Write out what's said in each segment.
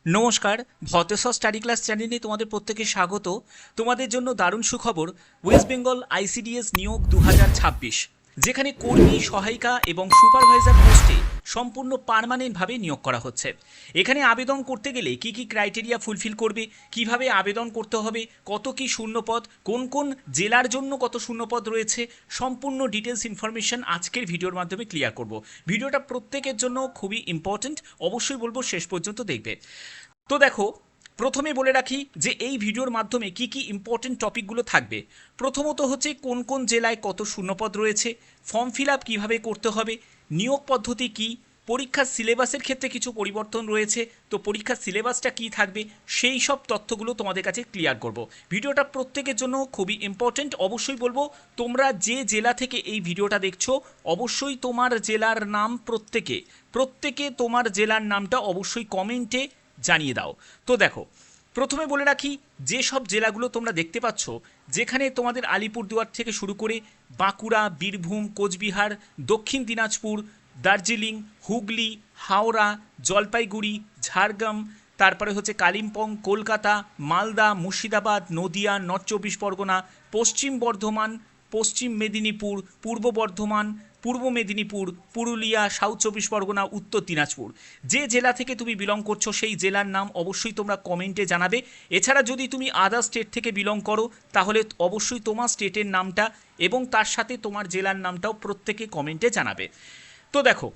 নমস্কার, ভতেশ্বর study class চ্যানেলে তোমাদের প্রত্যেকে স্বাগত। তোমাদের জন্য দারুণ সুখবর, ওয়েস্ট বেঙ্গল আইসিডিএস নিয়োগ 2026, যেখানে কর্মী, সহায়িকা এবং সুপারভাইজার পোস্টে সম্পূর্ণ পার্মানেন্টভাবে নিয়োগ করা হচ্ছে। এখানে আবেদন করতে গেলে কি কি ক্রাইটেরিয়া ফুলফিল করবে, কিভাবে আবেদন করতে হবে, কত কি শূন্যপদ, কোন কোন জেলার জন্য কত শূন্যপদ রয়েছে, সম্পূর্ণ ডিটেলস ইনফরমেশন আজকের ভিডিওর মাধ্যমে ক্লিয়ার করব। ভিডিওটা প্রত্যেকের জন্য খুবই ইম্পর্ট্যান্ট, অবশ্যই বলবো শেষ পর্যন্ত দেখবে। তো দেখো, প্রথমে বলে রাখি যে এই ভিডিওর মাধ্যমে কি কি ইম্পর্টেন্ট টপিকগুলো থাকবে। প্রথমত হচ্ছে কোন কোন জেলায় কত শূন্যপদ রয়েছে, ফর্ম ফিল আপ কীভাবে করতে হবে, নিয়োগ পদ্ধতি কী, পরীক্ষার সিলেবাসের ক্ষেত্রে কিছু পরিবর্তন রয়েছে, তো পরীক্ষার সিলেবাসটা কী থাকবে, সেই সব তথ্যগুলো তোমাদের কাছে ক্লিয়ার করব। ভিডিওটা প্রত্যেকের জন্য খুবই ইম্পর্টেন্ট। অবশ্যই বলবো, তোমরা যে জেলা থেকে এই ভিডিওটা দেখছো, অবশ্যই তোমার জেলার নাম প্রত্যেকে তোমার জেলার নামটা অবশ্যই কমেন্টে জানিয়ে দাও। তো দেখো, প্রথমে বলে রাখি, যে সব জেলাগুলো তোমরা দেখতে পাচ্ছ, যেখানে তোমাদের আলিপুরদুয়ার থেকে শুরু করে বাঁকুড়া, বীরভূম, কোচবিহার, দক্ষিণ দিনাজপুর, দার্জিলিং, হুগলি, হাওড়া, জলপাইগুড়ি, ঝাড়গ্রাম, তারপরে হচ্ছে কালিম্পং, কলকাতা, মালদা, মুর্শিদাবাদ, নদিয়া, নর্থ চব্বিশ পরগনা, পশ্চিম বর্ধমান, পশ্চিম মেদিনীপুর, পূর্ব বর্ধমান, পূর্ব মেদিনীপুর, পুরুলিয়া, সাউথ চব্বিশ পরগনা, উত্তর দিনাজপুর, যে জেলা থেকে তুমি বিলং করছো সেই জেলার নাম অবশ্যই তোমরা কমেন্টে জানাবে। এছাড়া যদি তুমি আদার স্টেট থেকে বিলং করো, তাহলে অবশ্যই তোমার স্টেটের নামটা এবং তার সাথে তোমার জেলার নামটাও প্রত্যেকে কমেন্টে জানাবে। তো দেখো,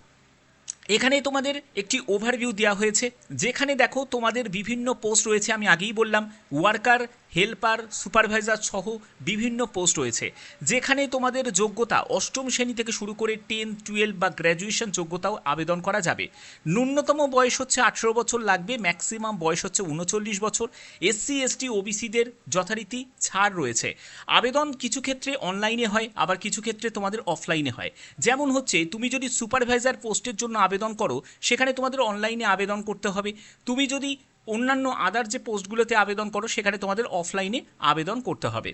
এখানে তোমাদের একটি ওভারভিউ দেওয়া হয়েছে, যেখানে দেখো তোমাদের বিভিন্ন পোস্ট রয়েছে। আমি আগেই বললাম, ওয়ার্কার, হেল্পার, সুপারভাইজার সহ বিভিন্ন পোস্ট রয়েছে, যেখানে তোমাদের যোগ্যতা অষ্টম শ্রেণী থেকে শুরু করে 10, 12 বা গ্র্যাজুয়েশন যোগ্যতাও আবেদন করা যাবে। ন্যূনতম বয়স হচ্ছে 18 বছর লাগবে, ম্যাক্সিমাম বয়স হচ্ছে 39 বছর। এসসি, এসটি, ওবিসিদের যথারীতি ছাড় রয়েছে। আবেদন কিছু ক্ষেত্রে অনলাইনে হয়, আবার কিছু ক্ষেত্রে তোমাদের অফলাইনে হয়। যেমন হচ্ছে, তুমি যদি সুপারভাইজার পোস্টের জন্য আবেদন করো, সেখানে তোমাদের অনলাইনে আবেদন করতে হবে। তুমি যদি অন্যান্য আদার যে পোস্টগুলোতে আবেদন করো, সেখানে তোমাদের অফলাইনে আবেদন করতে হবে।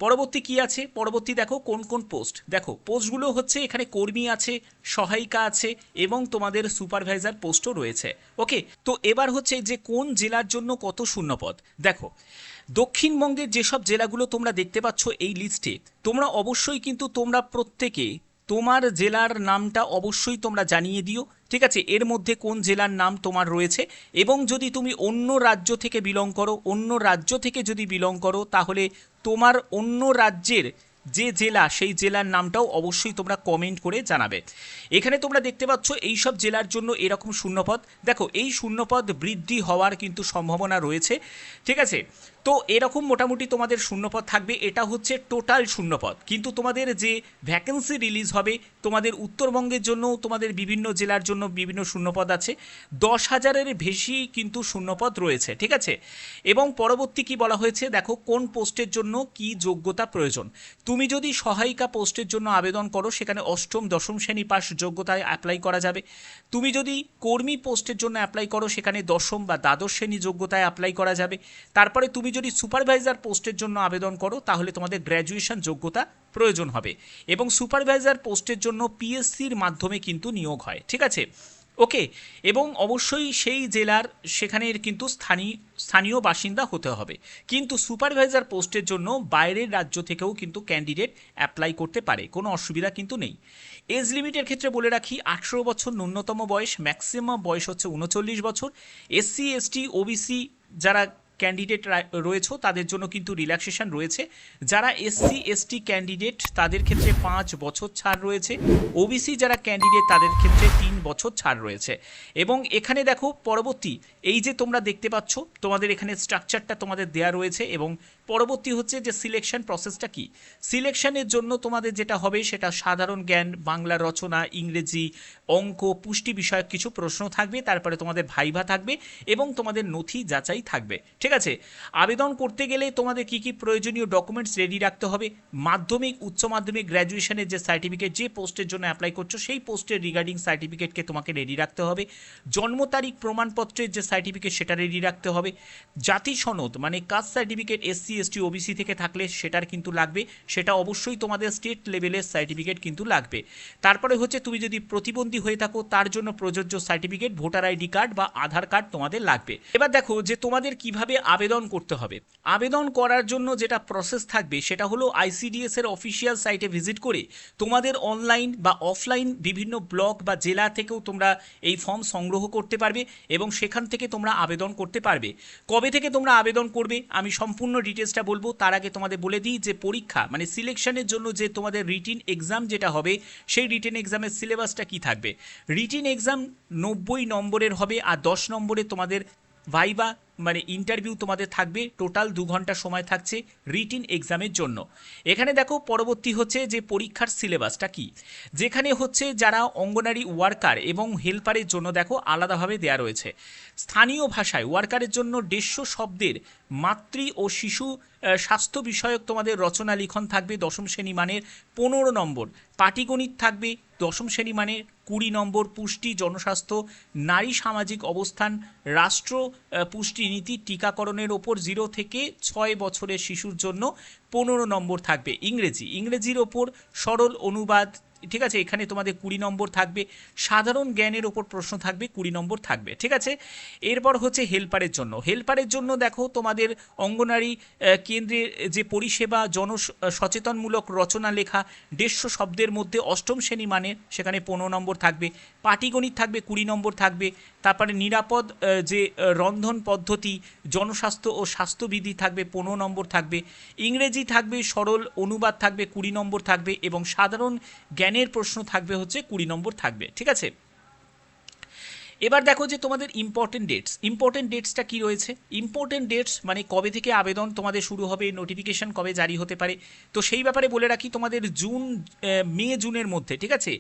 পরবর্তী কি আছে, পরবর্তী দেখো কোন কোন পোস্ট। দেখো, পোস্টগুলো হচ্ছে এখানে কর্মী আছে, সহায়িকা আছে এবং তোমাদের সুপারভাইজার পোস্টও রয়েছে। ওকে, তো এবার হচ্ছে যে কোন জেলার জন্য কত শূন্যপদ। দেখো, দক্ষিণবঙ্গের যেসব জেলাগুলো তোমরা দেখতে পাচ্ছ এই লিস্টে, তোমরা অবশ্যই কিন্তু তোমরা প্রত্যেকে তোমার জেলার নামটা অবশ্যই তোমরা জানিয়ে দিও। ঠিক আছে, এর মধ্যে কোন জেলার নাম তোমার রয়েছে, এবং যদি তুমি অন্য রাজ্য থেকে বিলং করো, তাহলে তোমার অন্য রাজ্যের যে জেলা, সেই জেলার নামটাও অবশ্যই তোমরা কমেন্ট করে জানাবে। এখানে তোমরা দেখতে পাচ্ছ এই সব জেলার জন্য এরকম শূন্যপদ। দেখো, এই শূন্যপদ বৃদ্ধি হওয়ার কিন্তু সম্ভাবনা রয়েছে। ঠিক আছে, তো এরকম মোটামুটি তোমাদের শূন্যপদ থাকবে। এটা হচ্ছে টোটাল শূন্যপদ, কিন্তু তোমাদের যে ভ্যাকেন্সি রিলিজ হবে, তোমাদের উত্তরবঙ্গের জন্য তোমাদের বিভিন্ন জেলার জন্য বিভিন্ন শূন্যপদ আছে। 10,000-এর বেশি কিন্তু শূন্যপদ রয়েছে। ঠিক আছে, এবং পরবর্তী কি বলা হয়েছে, দেখো কোন পোস্টের জন্য কি যোগ্যতা প্রয়োজন। তুমি যদি সহায়িকা পোস্টের জন্য আবেদন করো, সেখানে অষ্টম, দশম শ্রেণী পাস যোগ্যতায় অ্যাপ্লাই করা যাবে। তুমি যদি কর্মী পোস্টের জন্য অ্যাপ্লাই করো, সেখানে দশম বা দ্বাদশ শ্রেণী যোগ্যতায় অ্যাপ্লাই করা যাবে। তারপরে তুমি যদি সুপারভাইজার পোস্টের জন্য আবেদন করো, তাহলে তোমাদের গ্র্যাজুয়েশন যোগ্যতা প্রয়োজন হবে, এবং সুপারভাইজার পোস্টের জন্য পিএসসির মাধ্যমে কিন্তু নিয়োগ হয়। ঠিক আছে, ওকে, এবং অবশ্যই সেই জেলার সেখানের কিন্তু স্থানীয় বাসিন্দা হতে হবে। কিন্তু সুপারভাইজার পোস্টের জন্য বাইরের রাজ্য থেকেও কিন্তু ক্যান্ডিডেট অ্যাপ্লাই করতে পারে, কোনো অসুবিধা কিন্তু নেই। এজ লিমিটের ক্ষেত্রে বলে রাখি, 18 বছর ন্যূনতম বয়স, ম্যাক্সিমাম বয়স হচ্ছে 39 বছর। এসসি, এসটি, ওবিসি যারা ক্যান্ডিডেট রয়েছে, তাদের জন্য কিন্তু রিল্যাক্সেশন রয়েছে। যারা এসসি, এসটি ক্যান্ডিডেট, তাদের ক্ষেত্রে 5 বছর ছাড় রয়েছে। ওবিসি যারা ক্যান্ডিডেট, তাদের ক্ষেত্রে 3 বছর ছাড় রয়েছে। এবং এখানে দেখো, পরবর্তী এই যে তোমরা দেখতে পাচ্ছ, তোমাদের এখানে স্ট্রাকচারটা তোমাদের দেয়া রয়েছে, এবং পরবর্তী হচ্ছে যে সিলেকশন প্রসেসটা কি। সিলেকশনের জন্য তোমাদের যেটা হবে, সেটা সাধারণ জ্ঞান, বাংলা রচনা, ইংরেজি, অঙ্ক, পুষ্টি বিষয়ক কিছু প্রশ্ন থাকবে। তারপরে তোমাদের ভাইভা থাকবে এবং তোমাদের নথি যাচাই থাকবে। ঠিক আছে, আবেদন করতে গেলে তোমাদের কি কি প্রয়োজনীয় ডকুমেন্টস রেডি রাখতে হবে। মাধ্যমিক, উচ্চ মাধ্যমিক, গ্র্যাজুয়েশনের যে সার্টিফিকেট, যে পোস্টের জন্য অ্যাপ্লাই করছো সেই পোস্টের রিগার্ডিং সার্টিফিকেটকে তোমাকে রেডি রাখতে হবে। জন্ম তারিখ প্রমাণপত্রের যে সার্টিফিকেট, সেটা রেডি রাখতে হবে। জাতি সনদ মানে caste certificate, SC, ST OBC থেকে থাকলে সেটার কিন্তু লাগবে, সেটা অবশ্যই তোমাদের স্টেট লেভেলের সার্টিফিকেট কিন্তু লাগবে। তারপরে হচ্ছে তুমি যদি প্রতিবন্ধী হয়ে থাকো তার জন্য প্রযোজ্য সার্টিফিকেট, ভোটার আইডি কার্ড বা আধার কার্ড তোমাদের লাগবে। এবার দেখো যে তোমাদের কিভাবে আবেদন করতে হবে। আবেদন করার জন্য যেটা প্রসেস থাকবে সেটা হলো আইসিডিএস এর অফিসিয়াল সাইটে ভিজিট করে তোমাদের অনলাইন বা অফলাইন বিভিন্ন ব্লক বা জেলা থেকেও তোমরা এই ফর্ম সংগ্রহ করতে পারবে এবং সেখান থেকে তোমরা আবেদন করতে পারবে। কবে থেকে তোমরা আবেদন করবে আমি সম্পূর্ণ ডিটেলসটা বলবো, তার আগে তোমাদের বলে দিই যে পরীক্ষা মানে সিলেকশনের জন্য যে তোমাদের রিটিন এক্সাম যেটা হবে সেই রিটিন এক্সামের সিলেবাসটা কি থাকবে। রিটিন এক্সাম 90 নম্বরের হবে আর 10 নম্বরে তোমাদের ভাইবা মানে ইন্টারভিউ তোমাদের থাকবে। টোটাল 2 ঘন্টা সময় থাকছে রিটিন এক্সামের জন্য। এখানে দেখো পরবর্তী হচ্ছে যে পরীক্ষার সিলেবাসটা কি, যেখানে হচ্ছে যারা অঙ্গনারী ওয়ার্কার এবং হেল্পারের জন্য দেখো আলাদাভাবে দেয়া রয়েছে। স্থানীয় ভাষায় ওয়ার্কারের জন্য 150 শব্দের মাতৃ ও শিশু স্বাস্থ্য বিষয়ক তোমাদের রচনা লিখন থাকবে 10ম শ্রেণী মানের 15 নম্বর। পাটিগণিত থাকবে 10ম শ্রেণী মানের 20 নম্বর। পুষ্টি, জনস্বাস্থ্য, নারী সামাজিক অবস্থান, রাষ্ট্র পুষ্টি নীতি, টিকাকরণের ওপর 0 থেকে 6 বছরের শিশুর জন্য 15 নম্বর থাকবে। ইংরেজির ওপর সরল অনুবাদ, ঠিক আছে, এখানে তোমাদের 20 নম্বর থাকবে। সাধারণ জ্ঞানের ওপর প্রশ্ন থাকবে 20 নম্বর থাকবে, ঠিক আছে। এরপর হচ্ছে হেল্পারের জন্য দেখো তোমাদের অঙ্গনারী কেন্দ্রের যে পরিষেবা সচেতনমূলক রচনা লেখা 150 শব্দের মধ্যে 8ম শ্রেণী মানের, সেখানে 15 নম্বর থাকবে। পাটিগণিত থাকবে 20 নম্বর থাকবে। তারপরে নিরাপদ যে রন্ধন পদ্ধতি, জনস্বাস্থ্য ও স্বাস্থ্যবিধি থাকবে 15 নম্বর থাকবে। ইংরেজি থাকবে, সরল অনুবাদ থাকবে 20 নম্বর থাকবে এবং সাধারণ জ্ঞানের প্রশ্ন থাকবে হচ্ছে 20 নম্বর থাকবে, ঠিক আছে। এবার দেখো যে তোমাদের ইম্পর্টেন্ট ডেটসটা কি রয়েছে। ইম্পর্টেন্ট ডেটস মানে কবে থেকে আবেদন তোমাদের শুরু হবে, নোটিফিকেশন কবে জারি হতে পারে, তো সেই ব্যাপারে বলে রাখি তোমাদের মে জুনের মধ্যে, ঠিক আছে,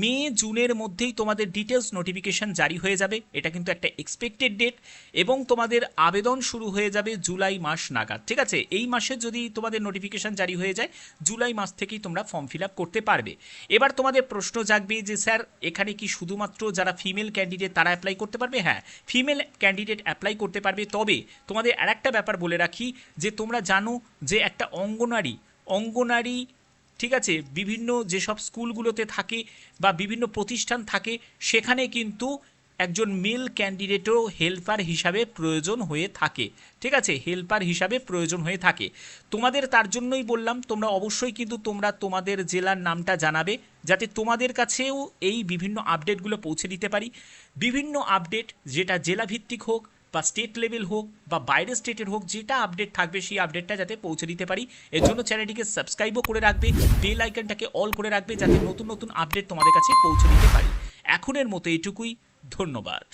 মে জুনের মধ্যেই তোমাদের ডিটেলস নোটিফিকেশন জারি হয়ে যাবে। এটা কিন্তু একটা এক্সপেক্টেড ডেট এবং তোমাদের আবেদন শুরু হয়ে যাবে জুলাই মাস নাগাদ, ঠিক আছে। এই মাসে যদি তোমাদের নোটিফিকেশন জারি হয়ে যায় জুলাই মাস থেকেই তোমরা ফর্ম ফিল আপ করতে পারবে। এবার তোমাদের প্রশ্ন জাগবে যে স্যার এখানে কি শুধুমাত্র যারা ফিমেল ক্যান্ডিডেট তারা অ্যাপ্লাই করতে পারবে? হ্যাঁ, ফিমেল ক্যান্ডিডেট অ্যাপ্লাই করতে পারবে। তবে তোমাদের আরেকটা ব্যাপার বলে রাখি যে তোমরা জানো যে একটা অঙ্গনারী ঠিক আছে বিভিন্ন যেসব স্কুলগুলোতে থাকে বা বিভিন্ন প্রতিষ্ঠান থাকে সেখানে কিন্তু একজন মেল ক্যান্ডিডেটও হেল্পার হিসাবে প্রয়োজন হয়ে থাকে, ঠিক আছে, হেল্পার হিসাবে প্রয়োজন হয়ে থাকে। তোমাদের তার জন্যই বললাম তোমরা অবশ্যই কিন্তু তোমরা তোমাদের জেলার নামটা জানাবে যাতে তোমাদের কাছেও এই বিভিন্ন আপডেটগুলো পৌঁছে দিতে পারি। বিভিন্ন আপডেট যেটা জেলা ভিত্তিক হোক বা স্টেট লেভেল হোক বা বাইরের স্টেটের হোক, যেটা আপডেট থাকবে সেই আপডেটটা যাতে পৌঁছে দিতে পারি। এর জন্য চ্যানেলটিকে সাবস্ক্রাইবও করে রাখবে, বেল আইকনটাকে অল করে রাখবে যাতে নতুন নতুন আপডেট তোমাদের কাছে পৌঁছে দিতে পারি। এখনের মতো এটুকুই, ধন্যবাদ।